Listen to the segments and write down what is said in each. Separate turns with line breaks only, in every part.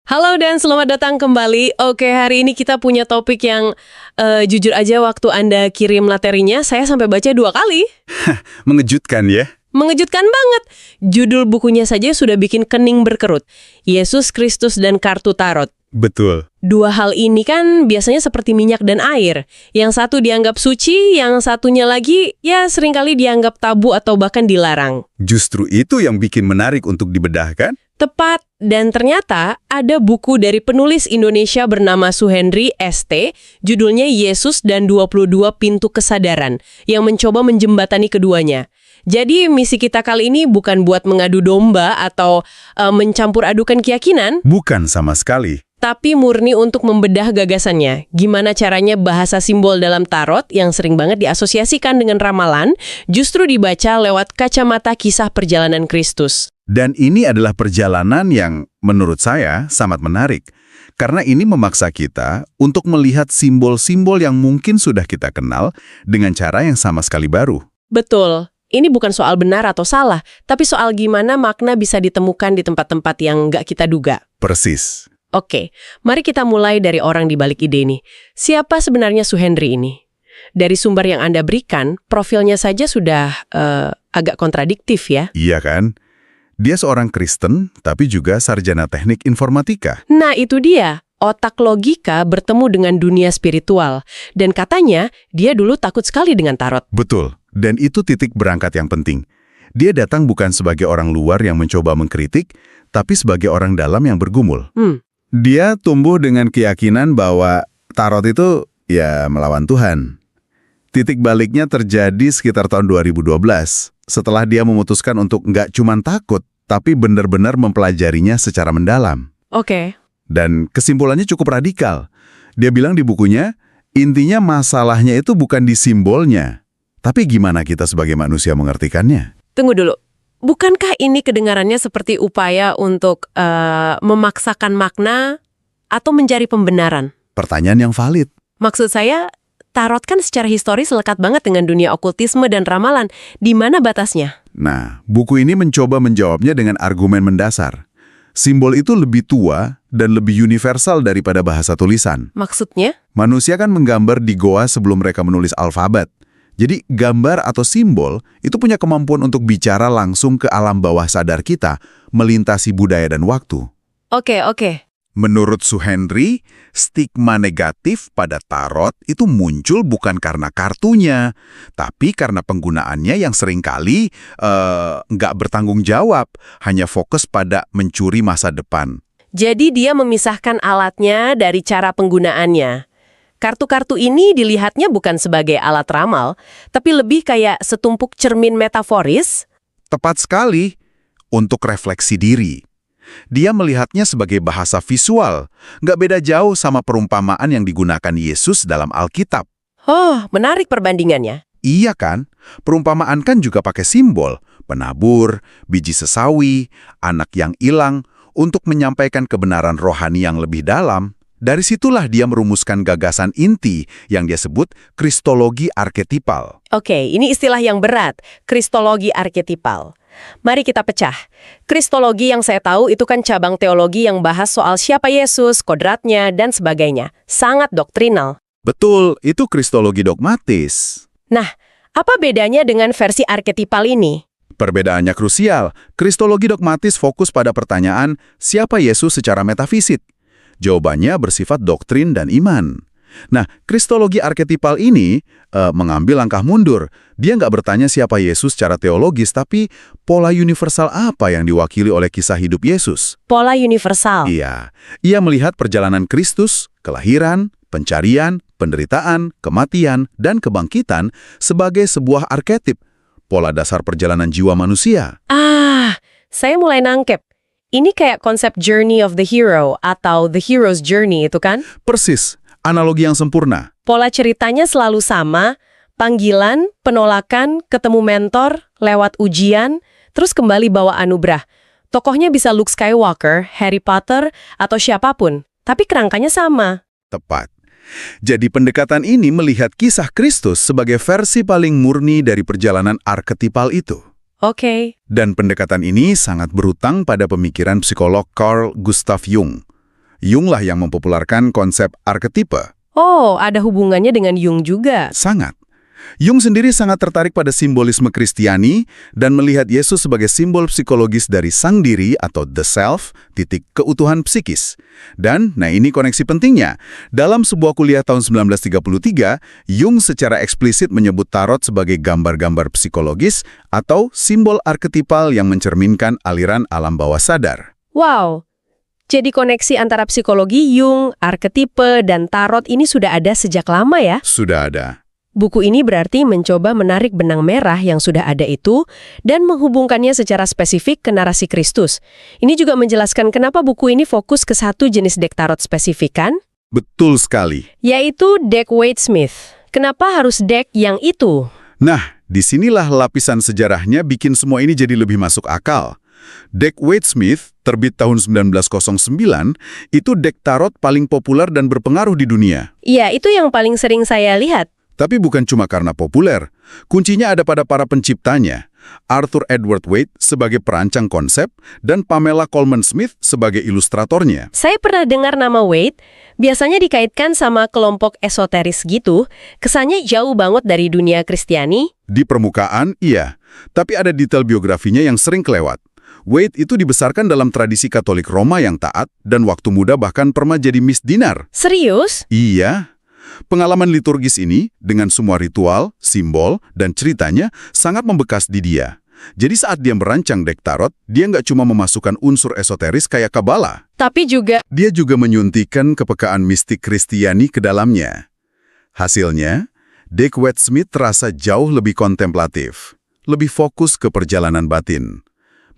Halo dan selamat datang kembali. Oke, hari ini kita punya topik yang jujur aja waktu Anda kirim materinya, saya sampai baca 2 kali.
Mengejutkan ya?
Mengejutkan banget. Judul bukunya saja sudah bikin kening berkerut. Yesus Kristus dan Kartu Tarot.
Betul.
2 hal ini kan biasanya seperti minyak dan air. Yang satu dianggap suci, yang satunya lagi ya seringkali dianggap tabu atau bahkan dilarang.
Justru itu yang bikin menarik untuk dibedah kan?
Tepat, dan ternyata ada buku dari penulis Indonesia bernama Suhendri ST, judulnya Yesus dan 22 Pintu Kesadaran, yang mencoba menjembatani keduanya. Jadi misi kita kali ini bukan buat mengadu domba atau mencampur adukan keyakinan.
Bukan sama sekali.
Tapi murni untuk membedah gagasannya. Gimana caranya bahasa simbol dalam tarot yang sering banget diasosiasikan dengan ramalan, justru dibaca lewat kacamata kisah perjalanan Kristus.
Dan ini adalah perjalanan yang menurut saya sangat menarik. Karena ini memaksa kita untuk melihat simbol-simbol yang mungkin sudah kita kenal dengan cara yang sama sekali baru.
Betul. Ini bukan soal benar atau salah, tapi soal gimana makna bisa ditemukan di tempat-tempat yang nggak kita duga.
Persis.
Oke, mari kita mulai dari orang di balik ide ini. Siapa sebenarnya Suhendri ini? Dari sumber yang Anda berikan, profilnya saja sudah agak kontradiktif ya.
Iya kan? Dia seorang Kristen, tapi juga sarjana teknik informatika.
Nah, itu dia. Otak logika bertemu dengan dunia spiritual. Dan katanya, dia dulu takut sekali dengan tarot.
Betul. Dan itu titik berangkat yang penting. Dia datang bukan sebagai orang luar yang mencoba mengkritik, tapi sebagai orang dalam yang bergumul. Dia tumbuh dengan keyakinan bahwa tarot itu ya melawan Tuhan. Titik baliknya terjadi sekitar tahun 2012, setelah dia memutuskan untuk nggak cuma takut, tapi benar-benar mempelajarinya secara mendalam.
Oke.
Dan kesimpulannya cukup radikal. Dia bilang di bukunya, intinya masalahnya itu bukan di simbolnya, tapi gimana kita sebagai manusia mengartikannya.
Tunggu dulu. Bukankah ini kedengarannya seperti upaya untuk memaksakan makna atau mencari pembenaran?
Pertanyaan yang valid.
Maksud saya, tarot kan secara historis lekat banget dengan dunia okultisme dan ramalan. Di mana batasnya?
Nah, buku ini mencoba menjawabnya dengan argumen mendasar. Simbol itu lebih tua dan lebih universal daripada bahasa tulisan.
Maksudnya?
Manusia kan menggambar di goa sebelum mereka menulis alfabet. Jadi gambar atau simbol itu punya kemampuan untuk bicara langsung ke alam bawah sadar kita, melintasi budaya dan waktu.
Oke.
Menurut Suhendri, stigma negatif pada tarot itu muncul bukan karena kartunya, tapi karena penggunaannya yang seringkali nggak bertanggung jawab, hanya fokus pada mencuri masa depan.
Jadi dia memisahkan alatnya dari cara penggunaannya. Kartu-kartu ini dilihatnya bukan sebagai alat ramal, tapi lebih kayak setumpuk cermin metaforis.
Tepat sekali, untuk refleksi diri. Dia melihatnya sebagai bahasa visual, nggak beda jauh sama perumpamaan yang digunakan Yesus dalam Alkitab.
Oh, menarik perbandingannya.
Iya kan? Perumpamaan kan juga pakai simbol, penabur, biji sesawi, anak yang hilang, untuk menyampaikan kebenaran rohani yang lebih dalam. Dari situlah dia merumuskan gagasan inti yang dia sebut kristologi arketipal.
Oke, ini istilah yang berat, kristologi arketipal. Mari kita pecah. Kristologi yang saya tahu itu kan cabang teologi yang bahas soal siapa Yesus, kodratnya, dan sebagainya. Sangat doktrinal.
Betul, itu kristologi dogmatis.
Nah, apa bedanya dengan versi arketipal ini?
Perbedaannya krusial. Kristologi dogmatis fokus pada pertanyaan siapa Yesus secara metafisik. Jawabannya bersifat doktrin dan iman. Nah, kristologi arketipal ini mengambil langkah mundur. Dia nggak bertanya siapa Yesus secara teologis, tapi pola universal apa yang diwakili oleh kisah hidup Yesus.
Pola universal?
Iya. Ia melihat perjalanan Kristus, kelahiran, pencarian, penderitaan, kematian, dan kebangkitan sebagai sebuah arketip, pola dasar perjalanan jiwa manusia.
Saya mulai nangkep. Ini kayak konsep journey of the hero atau the hero's journey itu kan?
Persis, analogi yang sempurna.
Pola ceritanya selalu sama, panggilan, penolakan, ketemu mentor, lewat ujian, terus kembali bawa anugerah. Tokohnya bisa Luke Skywalker, Harry Potter, atau siapapun, tapi kerangkanya sama.
Tepat. Jadi pendekatan ini melihat kisah Kristus sebagai versi paling murni dari perjalanan arketipal itu.
Oke.
Dan pendekatan ini sangat berutang pada pemikiran psikolog Carl Gustav Jung. Jung lah yang mempopulerkan konsep arketipe.
Oh, ada hubungannya dengan Jung juga.
Sangat. Jung sendiri sangat tertarik pada simbolisme Kristiani dan melihat Yesus sebagai simbol psikologis dari sang diri atau the self, titik keutuhan psikis. Dan, nah ini koneksi pentingnya, dalam sebuah kuliah tahun 1933, Jung secara eksplisit menyebut tarot sebagai gambar-gambar psikologis atau simbol arketipal yang mencerminkan aliran alam bawah sadar.
Wow, jadi koneksi antara psikologi Jung, arketipe, dan tarot ini sudah ada sejak lama ya?
Sudah ada.
Buku ini berarti mencoba menarik benang merah yang sudah ada itu dan menghubungkannya secara spesifik ke narasi Kristus. Ini juga menjelaskan kenapa buku ini fokus ke satu jenis deck tarot spesifik kan?
Betul sekali.
Yaitu deck Waite-Smith. Kenapa harus deck yang itu?
Nah, disinilah lapisan sejarahnya bikin semua ini jadi lebih masuk akal. Deck Waite-Smith, terbit tahun 1909, itu deck tarot paling populer dan berpengaruh di dunia.
Iya, itu yang paling sering saya lihat.
Tapi bukan cuma karena populer. Kuncinya ada pada para penciptanya. Arthur Edward Waite sebagai perancang konsep dan Pamela Colman Smith sebagai ilustratornya.
Saya pernah dengar nama Waite, biasanya dikaitkan sama kelompok esoteris gitu. Kesannya jauh banget dari dunia Kristiani.
Di permukaan, iya. Tapi ada detail biografinya yang sering kelewat. Waite itu dibesarkan dalam tradisi Katolik Roma yang taat dan waktu muda bahkan pernah jadi Miss Dinar.
Serius?
Iya. Pengalaman liturgis ini, dengan semua ritual, simbol, dan ceritanya, sangat membekas di dia. Jadi saat dia merancang deck tarot, dia nggak cuma memasukkan unsur esoteris kayak Kabbalah.
Tapi juga...
Dia juga menyuntikkan kepekaan mistik Kristiani ke dalamnya. Hasilnya, deck Waite-Smith terasa jauh lebih kontemplatif, lebih fokus ke perjalanan batin.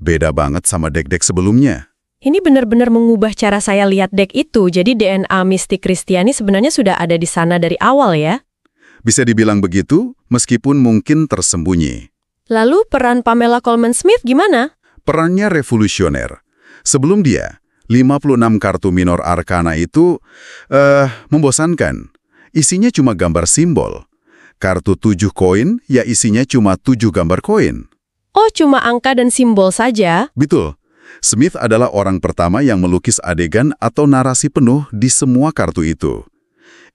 Beda banget sama deck-deck sebelumnya.
Ini benar-benar mengubah cara saya lihat deck itu, jadi DNA mistik Kristiani sebenarnya sudah ada di sana dari awal ya?
Bisa dibilang begitu, meskipun mungkin tersembunyi.
Lalu peran Pamela Colman Smith gimana?
Perannya revolusioner. Sebelum dia, 56 kartu minor arkana itu membosankan. Isinya cuma gambar simbol. Kartu 7 koin, ya isinya cuma 7 gambar koin.
Oh, cuma angka dan simbol saja?
Betul. Smith adalah orang pertama yang melukis adegan atau narasi penuh di semua kartu itu.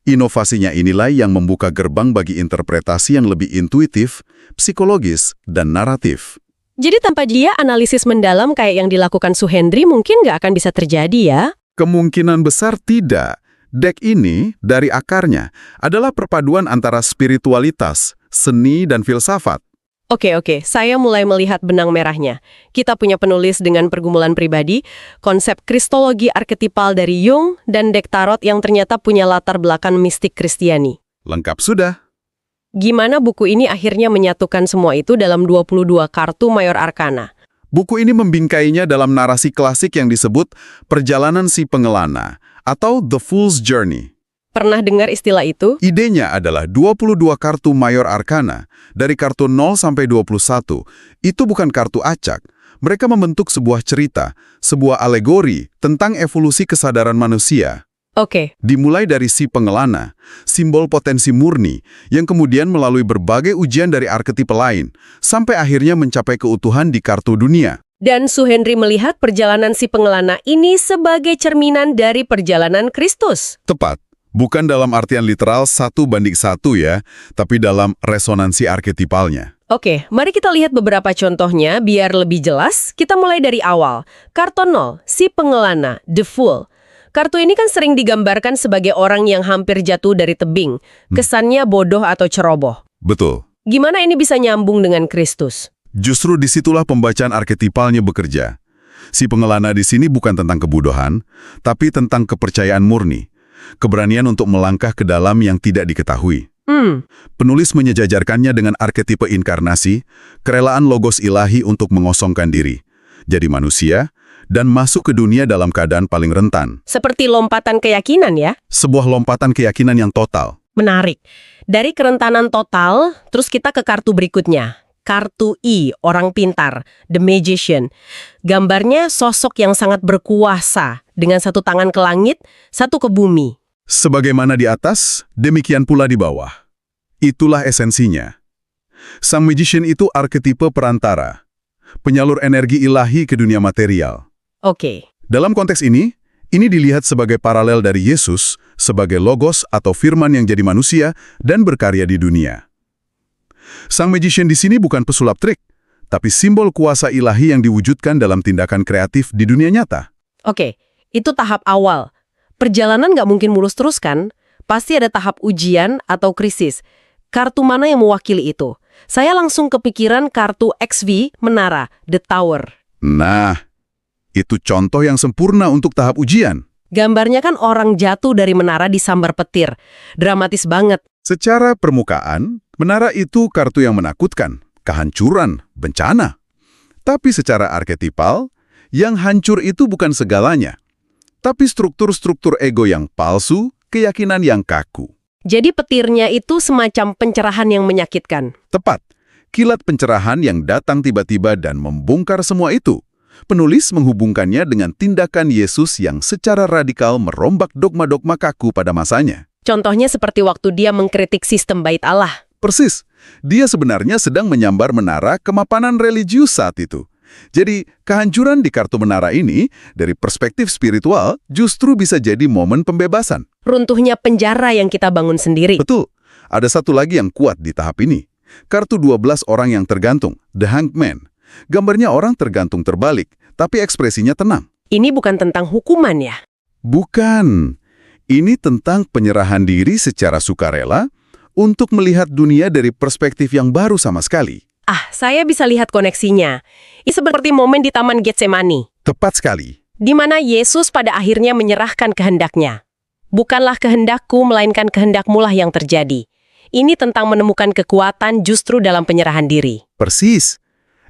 Inovasinya inilah yang membuka gerbang bagi interpretasi yang lebih intuitif, psikologis, dan naratif.
Jadi tanpa dia analisis mendalam kayak yang dilakukan Suhendri mungkin nggak akan bisa terjadi ya?
Kemungkinan besar tidak. Deck ini, dari akarnya, adalah perpaduan antara spiritualitas, seni, dan filsafat.
Oke, saya mulai melihat benang merahnya. Kita punya penulis dengan pergumulan pribadi, konsep kristologi arketipal dari Jung, dan deck tarot yang ternyata punya latar belakang mistik Kristiani.
Lengkap sudah.
Gimana buku ini akhirnya menyatukan semua itu dalam 22 kartu mayor arkana?
Buku ini membingkainya dalam narasi klasik yang disebut perjalanan si pengelana, atau The Fool's Journey.
Pernah dengar istilah itu?
Idenya adalah 22 kartu mayor arkana, dari kartu 0 sampai 21. Itu bukan kartu acak. Mereka membentuk sebuah cerita, sebuah alegori tentang evolusi kesadaran manusia.
Oke.
Dimulai dari si pengelana, simbol potensi murni, yang kemudian melalui berbagai ujian dari arketipe lain, sampai akhirnya mencapai keutuhan di kartu dunia.
Dan Suhendri melihat perjalanan si pengelana ini sebagai cerminan dari perjalanan Kristus.
Tepat. Bukan dalam artian literal 1:1 ya, tapi dalam resonansi arketipalnya.
Oke, mari kita lihat beberapa contohnya biar lebih jelas. Kita mulai dari awal. Kartu 0, si pengelana, The Fool. Kartu ini kan sering digambarkan sebagai orang yang hampir jatuh dari tebing. Kesannya bodoh atau ceroboh.
Betul.
Gimana ini bisa nyambung dengan Kristus?
Justru disitulah pembacaan arketipalnya bekerja. Si pengelana di sini bukan tentang kebodohan, tapi tentang kepercayaan murni. Keberanian untuk melangkah ke dalam yang tidak diketahui. Penulis menyejajarkannya dengan arketipe inkarnasi, kerelaan logos ilahi untuk mengosongkan diri, jadi manusia, dan masuk ke dunia dalam keadaan paling rentan.
Seperti lompatan keyakinan ya?
Sebuah lompatan keyakinan yang total.
Menarik. Dari kerentanan total, terus kita ke kartu berikutnya. Kartu I, orang pintar, The Magician. Gambarnya sosok yang sangat berkuasa, dengan satu tangan ke langit, satu ke bumi.
Sebagaimana di atas, demikian pula di bawah. Itulah esensinya. Sang magician itu arketipe perantara, penyalur energi ilahi ke dunia material.
Oke.
Dalam konteks ini Ini dilihat sebagai paralel dari Yesus, sebagai logos atau firman yang jadi manusia dan berkarya di dunia. Sang magician di sini bukan pesulap trik, tapi simbol kuasa ilahi yang diwujudkan dalam tindakan kreatif di dunia nyata.
Oke, itu tahap awal. Perjalanan nggak mungkin mulus terus kan? Pasti ada tahap ujian atau krisis. Kartu mana yang mewakili itu? Saya langsung kepikiran kartu XV Menara, The Tower.
Nah, itu contoh yang sempurna untuk tahap ujian.
Gambarnya kan orang jatuh dari menara disambar petir. Dramatis banget.
Secara permukaan, menara itu kartu yang menakutkan, kehancuran, bencana. Tapi secara arketipal, yang hancur itu bukan segalanya. Tapi struktur-struktur ego yang palsu, keyakinan yang kaku.
Jadi petirnya itu semacam pencerahan yang menyakitkan.
Tepat, kilat pencerahan yang datang tiba-tiba dan membongkar semua itu. Penulis menghubungkannya dengan tindakan Yesus yang secara radikal merombak dogma-dogma kaku pada masanya.
Contohnya seperti waktu dia mengkritik sistem bait Allah.
Persis, dia sebenarnya sedang menyambar menara kemapanan religius saat itu. Jadi, kehancuran di kartu menara ini, dari perspektif spiritual, justru bisa jadi momen pembebasan.
Runtuhnya penjara yang kita bangun sendiri.
Betul. Ada satu lagi yang kuat di tahap ini. Kartu 12 orang yang tergantung, The Hanged Man. Gambarnya orang tergantung terbalik, tapi ekspresinya tenang.
Ini bukan tentang hukuman ya?
Bukan. Ini tentang penyerahan diri secara sukarela untuk melihat dunia dari perspektif yang baru sama sekali.
Ah, saya bisa lihat koneksinya. Ini seperti momen di Taman Getsemani,
Tepat sekali.
di mana Yesus pada akhirnya menyerahkan kehendaknya. Bukanlah kehendakku, melainkan kehendakmu lah yang terjadi. Ini tentang menemukan kekuatan justru dalam penyerahan diri.
Persis.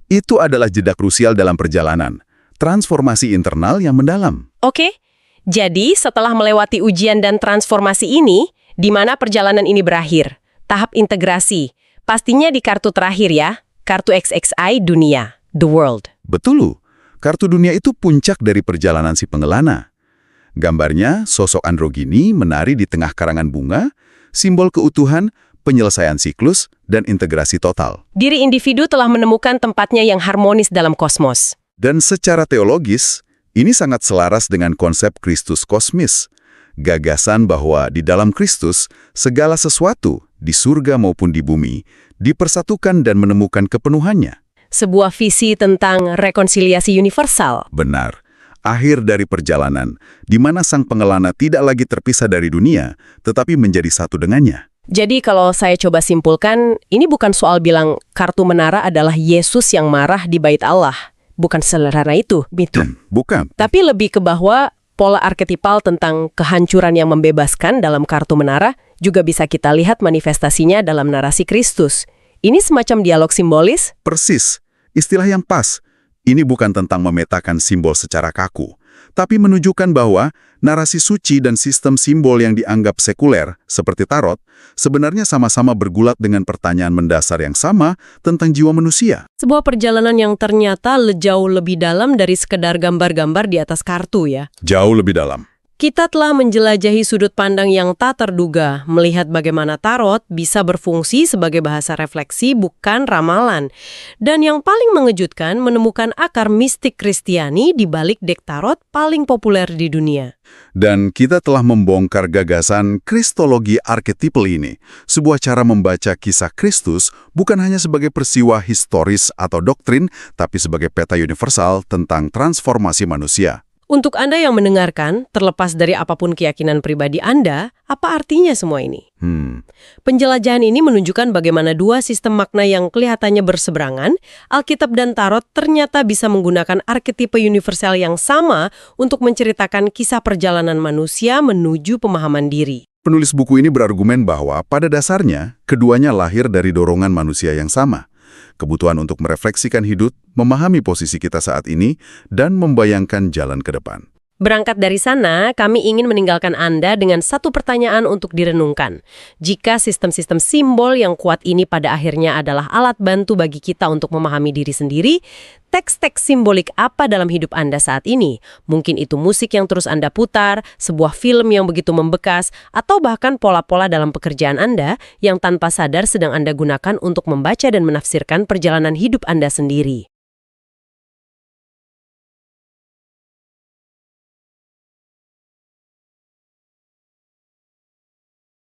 Itu adalah jeda krusial dalam perjalanan. Transformasi internal yang mendalam.
Oke, jadi setelah melewati ujian dan transformasi ini, di mana perjalanan ini berakhir? Tahap integrasi. Pastinya di kartu terakhir ya, kartu XXI dunia, the world.
Betul. Kartu dunia itu puncak dari perjalanan si pengelana. Gambarnya, sosok androgini menari di tengah karangan bunga, simbol keutuhan, penyelesaian siklus, dan integrasi total.
Diri individu telah menemukan tempatnya yang harmonis dalam kosmos.
Dan secara teologis, ini sangat selaras dengan konsep Kristus kosmis. Gagasan bahwa di dalam Kristus, segala sesuatu, di surga maupun di bumi, dipersatukan dan menemukan kepenuhannya.
Sebuah visi tentang rekonsiliasi universal.
Benar. Akhir dari perjalanan, di mana sang pengelana tidak lagi terpisah dari dunia, tetapi menjadi satu dengannya.
Jadi kalau saya coba simpulkan, ini bukan soal bilang kartu menara adalah Yesus yang marah di bait Allah. Bukan sederhana itu, gitu.
Bukan.
Tapi lebih ke bahwa pola arketipal tentang kehancuran yang membebaskan dalam kartu menara juga bisa kita lihat manifestasinya dalam narasi Kristus. Ini semacam dialog simbolis?
Persis. Istilah yang pas. Ini bukan tentang memetakan simbol secara kaku, tapi menunjukkan bahwa narasi suci dan sistem simbol yang dianggap sekuler, seperti tarot, sebenarnya sama-sama bergulat dengan pertanyaan mendasar yang sama tentang jiwa manusia.
Sebuah perjalanan yang ternyata jauh lebih dalam dari sekedar gambar-gambar di atas kartu ya.
Jauh lebih dalam.
Kita telah menjelajahi sudut pandang yang tak terduga, melihat bagaimana tarot bisa berfungsi sebagai bahasa refleksi bukan ramalan. Dan yang paling mengejutkan menemukan akar mistik Kristiani di balik dek tarot paling populer di dunia.
Dan kita telah membongkar gagasan kristologi arketipal ini, sebuah cara membaca kisah Kristus bukan hanya sebagai peristiwa historis atau doktrin, tapi sebagai peta universal tentang transformasi manusia.
Untuk Anda yang mendengarkan, terlepas dari apapun keyakinan pribadi Anda, apa artinya semua ini? Penjelajahan ini menunjukkan bagaimana dua sistem makna yang kelihatannya berseberangan, Alkitab dan Tarot ternyata bisa menggunakan arketipe universal yang sama untuk menceritakan kisah perjalanan manusia menuju pemahaman diri.
Penulis buku ini berargumen bahwa pada dasarnya, keduanya lahir dari dorongan manusia yang sama. Kebutuhan untuk merefleksikan hidup, memahami posisi kita saat ini, dan membayangkan jalan ke depan.
Berangkat dari sana, kami ingin meninggalkan Anda dengan satu pertanyaan untuk direnungkan. Jika sistem-sistem simbol yang kuat ini pada akhirnya adalah alat bantu bagi kita untuk memahami diri sendiri, teks-teks simbolik apa dalam hidup Anda saat ini? Mungkin itu musik yang terus Anda putar, sebuah film yang begitu membekas, atau bahkan pola-pola dalam pekerjaan Anda yang tanpa sadar sedang Anda gunakan untuk membaca dan menafsirkan perjalanan hidup Anda sendiri.